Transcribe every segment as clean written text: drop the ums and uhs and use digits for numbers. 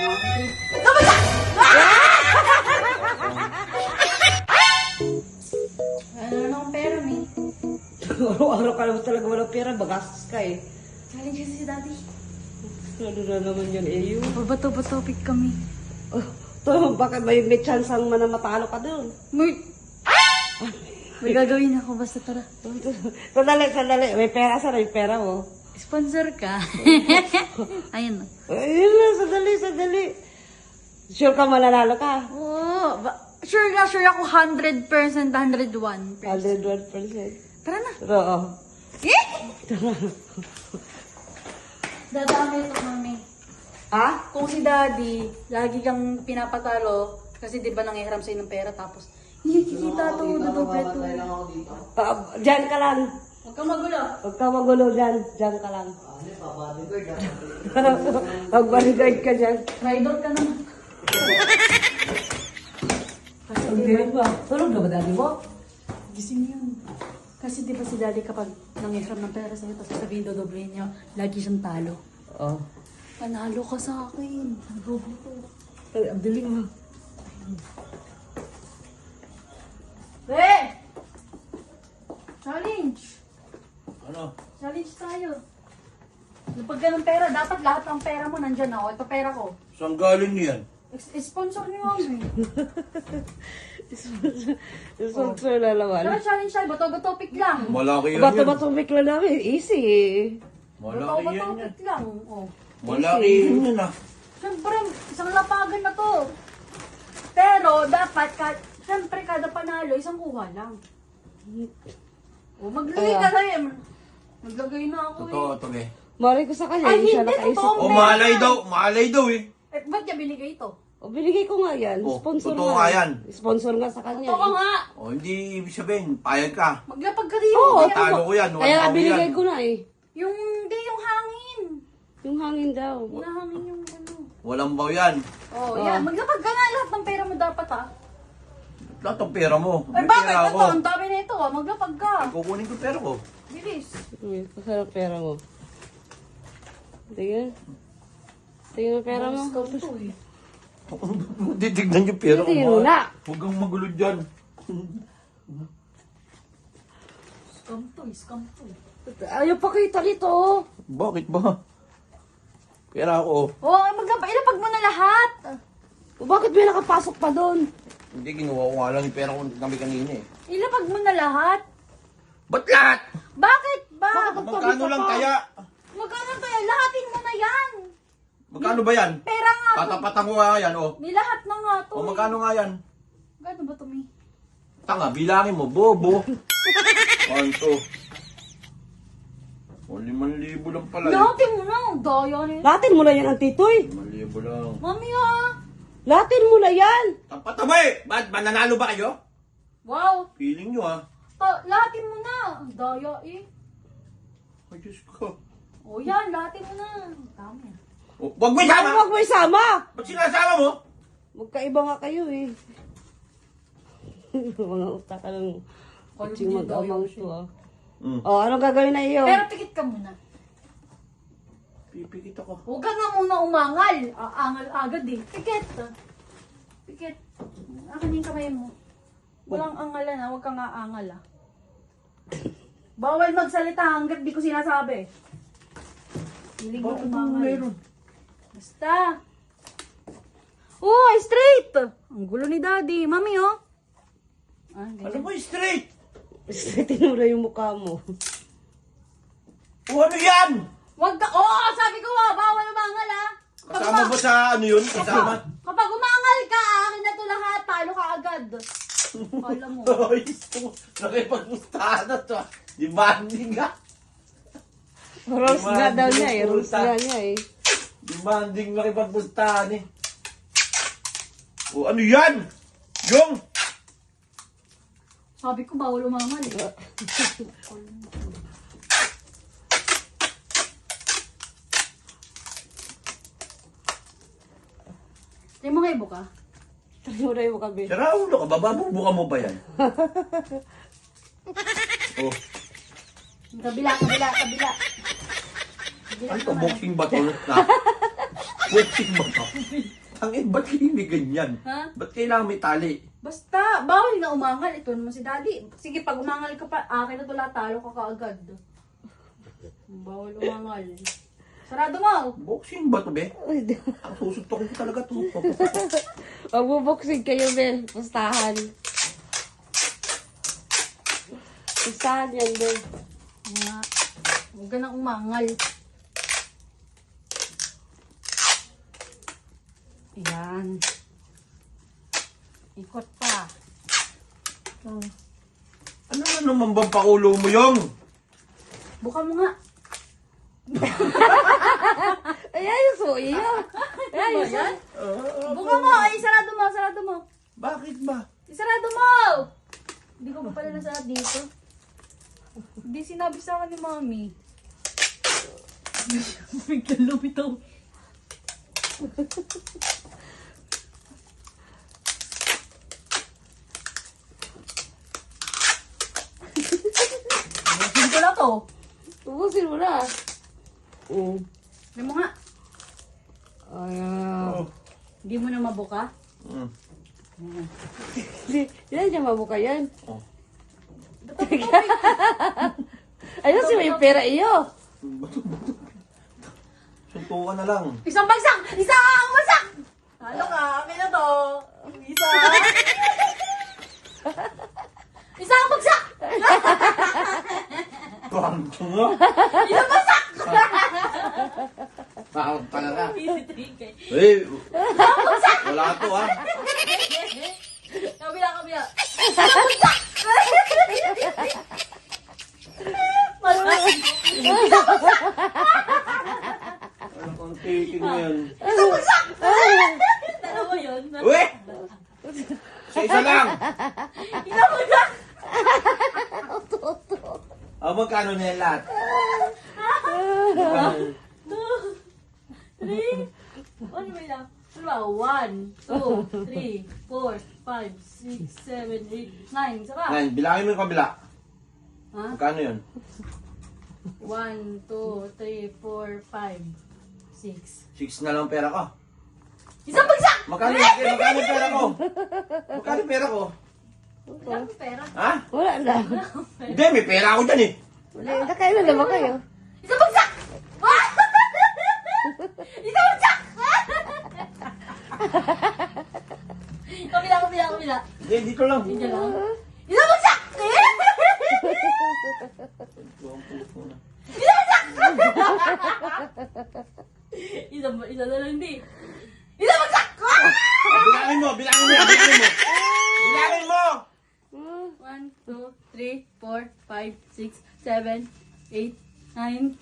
Tama ka! Ano na akong pera, May? Araw-araw ka naman talaga walang pera. Bagastos ka eh. Challenge kasi si Daddy. Ano na naman yan eh yun? Bato ba topic kami? Oh, to, bakit may chance ang matalo ka doon? May gagawin ako, basta tara. Sandali. May pera sa may pera mo. Sponsor ka. Ayun na. Ayun lang, sandali. Sure ka mananalo ka? Oo. Sure ako 100%, 101%. 101%. Tara na. Oo. Eh? Dadami ito, Mami. Ha? Kung si Daddy, lagi kang pinapatalo, kasi di ba nangihiram sa'yo ng pera, tapos, kikita to, dodoble to. Diyan ka lang. Huwag kang magulo. Huwag ka magulo dyan. Diyan ka lang. Mag-bodyguard ka dyan. Rider ka naman. Kasi Ang galing ba? Tulog na ba daddy mo? gising yun. Kasi di ba si Daddy kapag nangihiram ng pera sa'yo, tapos sabihin dodoblehin niya, lagi siyang talo. Oo. Panalo ka sa akin. Doble to. Ang dilim mo. Challenge! Ano? Challenge tayo. Kapag ganun pera, dapat lahat ng pera mo nandyan ako. Ito pera ko. Saan galing niyan? Sponsor ni Mami. Sponsor na naman. Tara, challenge tayo. Bato-bato pick lang. Malaki yan yan. Bato-bato bigla namin. Easy eh. Malaki yan Bato-bato yan. pick lang. Oh. Malaki yan yan ah. Siyempre, isang lapagan na to. Pero, dapat, siyempre, kada panalo, isang kuha lang. O, maglagay ka na yan. Maglagay na ako Totoo ito eh. Mari ko sa kanya. Ay, Hindi siya hindi, nakaisip. totoo. O malay daw eh. Eh, ba't niya binigay ito? O, binigay ko nga yan. Oh, Sponsor totoo nga yan. Sponsor nga sa kanya. Ito ka eh. nga. O hindi ibig sabihin, payag ka. Maglapag ka dito. Oo, Kaya- Talo ko yan. Kaya Walang binigay yan. ko na eh. Hindi, yung hangin. Yung hangin daw. Nahangin yung ano. Walang baw yan. Oh, Oh. yan. Maglapag ka na. Lahat ng pera mo dapat, ha? Lahat ng pera mo. Ay, May bakit? pera Ito, ako. ang dami na ito, ha? Maglapag ka. Kukunin ko pera ko. Bilis. Kasarap pera mo. Tingnan. Tingnan ang pera mo. Scout to, eh. Titignan yung pera ko. Tingnan mo na. Huwag kang magulo dyan. Scam to, scam to. Ayaw pakita nito. Bakit ba? Pera ko. Oh, ilapag mo na lahat. O, bakit may nakapasok pa doon? Hindi, kinuha ko nga lang yung pera ko kami kanina eh. Ilapag mo na lahat. Ba't lahat? Bakit ba? Magkano lang kaya? Magkano ba yan? Lahatin mo na yan. Magkano ba yan? Pera nga. Tatapatan ko nga yan, oh. Nilahat na nga to. O magkano nga yan? Gano ba to, Mi? Tanga, bilangin mo, bobo. 1, 2. O, 5,000 lang pala. Lahatin mo na. Ang daya niya. Latin mo na yan ang titoy. 5,000 lang. Mami, ha? Latin mo na yan. Tapat mo eh! Ba't mananalo ba kayo? Wow. Feeling nyo ah. Lahatin mo na. Ang daya, eh. Ay, Diyos ko. O yan, lahatin mo na. Tama yan. O, wag mo isama! Huwag mo isama. Ba't sinasama mo? Magkaiba nga kayo eh. Mga utak ka ng kutsing mag-amang to ah. O, anong gagawin na iyo? Pero pikit ka muna. Pipikit ako. Huwag ka nga muna umangal. Aangal agad eh. Pikit. Pikit. Akin yung kamay mo. Walang angalan ha. Huwag kang aangal ah. Bawal magsalita hanggat di ko sinasabi. Hilig mo Bakit mo umangal. meron? Basta. Oh, straight. Ang gulo ni Daddy. Mami oh. Ah, Ano mo straight? Tingnan mo na yung mukha mo. O ano yan? Wag ka. Oh, sabi ko bawal umangal ah. Kasama ba sa ano yun? Kasama? Kapag umangal ka, akin na to lahat. Talo ka agad. Alam mo. Ay, nakipagpustahan na to ah. Demanding ka. Rose nga daw niya eh. Rose nga niya eh. Demanding nakipagpustahan eh. O ano yan? Yung! Sabi ko bawal umangal eh. Tayo mo kayo buka? Tingnan mo na yung mukha, be. Sira ulo ka, bababubuka mo ba yan? Oh, Kabila. ano to? Boxing ba to? Na? Boxing ba to? Ba't hindi ganyan? Ha? Ba't kailangan may tali? Basta, bawal na umangal. Ito naman si daddy. Sige, pag umangal ka pa, akin na tula, talo ka kaagad. Bawal umangal. Sarado mo. Boxing ba to, be? Ang susuntok ko talaga to. Magbuboxing kayo, Ben. Pustahan. Pustahan yan, Ben. Nga. Huwag ka na umangal. Ayan. Ikot pa. Oh. Ano na naman bang paulo mo yung? Buka mo nga. Ay, ayos mo, iyo. Ay, ayos mo. Buka mo. Ay, sarado mo. Sarado mo. Bakit ba? Isarado mo! Hindi ko pa pala nasarap dito. Hindi sinabi sa akin ni Mami. Biglang lumitaw. Ubusin ko na to. Ubusin mo na. Hindi mo nga. Ayaw. Hindi mo na mabuka. Hindi niya mabuka yan. Oh. Ayun, si may pera iyo. Suntukan na lang. Isang bagsak! Isang bagsak! Halo ka, akin na to. Isa. Isang bagsak! Pranto nga. Isang bagsak! Takot talaga. Easy trick eh. Eh, wala to ha. Kabila, kabila. Isang bagsak! Marami. Isang bagsak! Ano kang tiking mo yan? Isang bagsak! Tara mo yun? Uwe! Sa isa lang. Isang bagsak! Magkano na yan lahat? 2, 3, ano ba lang? 1, 2, 3, 4, 5, 6, 7, 8, 9. Saka? Yan, bilangin mo yung kabila. Ha? Magkano yun? 1, 2, 3, 4, 5, 6. 6 na lang pera ko. Isang bagsak! Magkano yung pera ko? Magkano yung pera ko? Wala akong pera. Ha? Wala na. Hindi, may pera ako dyan eh. Nakailan naman kayo. Isang bagsak! Isang bagsak! Kabila, kabila, kabila. Hindi, dito lang. Hindi lang. Isang bagsak! Isang bagsak! Isa na lang di. Isang bagsak! Bilangin mo, bilangin mo, bilangin mo. Bilangin mo! 1, 2, 3, 4, 5, 6, 7, 8, 9.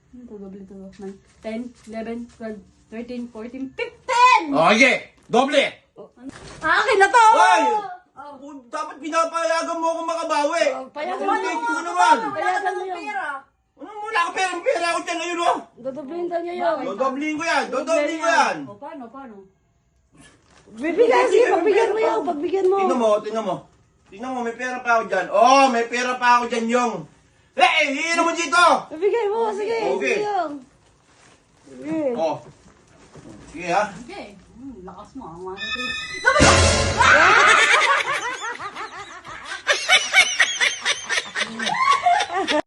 Ano to? Doble to. 9, 10, 11, 12, 13, 14, 15! Okay, doble! Akin na to! Hoy! Dapat pinapayagan mo ako makabawi. Payagan Ano mo. yung ko naman? Payagan mo yan. Ano mo, wala ka pera ako dyan ngayon oh. Dodoblihin daw niya yun. Dodoblihin ko yan, dodoblihin ko yan. O, paano? Bibigyan, sige, pagbigyan mo yun. Pagbigyan mo. Tingnan mo, tingnan mo. Tingnan mo, may pera pa ako dyan. Oh, may pera pa ako dyan yung. Hey, hihirin mo dito. Bibigyan mo, sige. Okay. Sige yun. Sige. Oh. Sige ha. Okay. Lakas mo. Ang mga ito.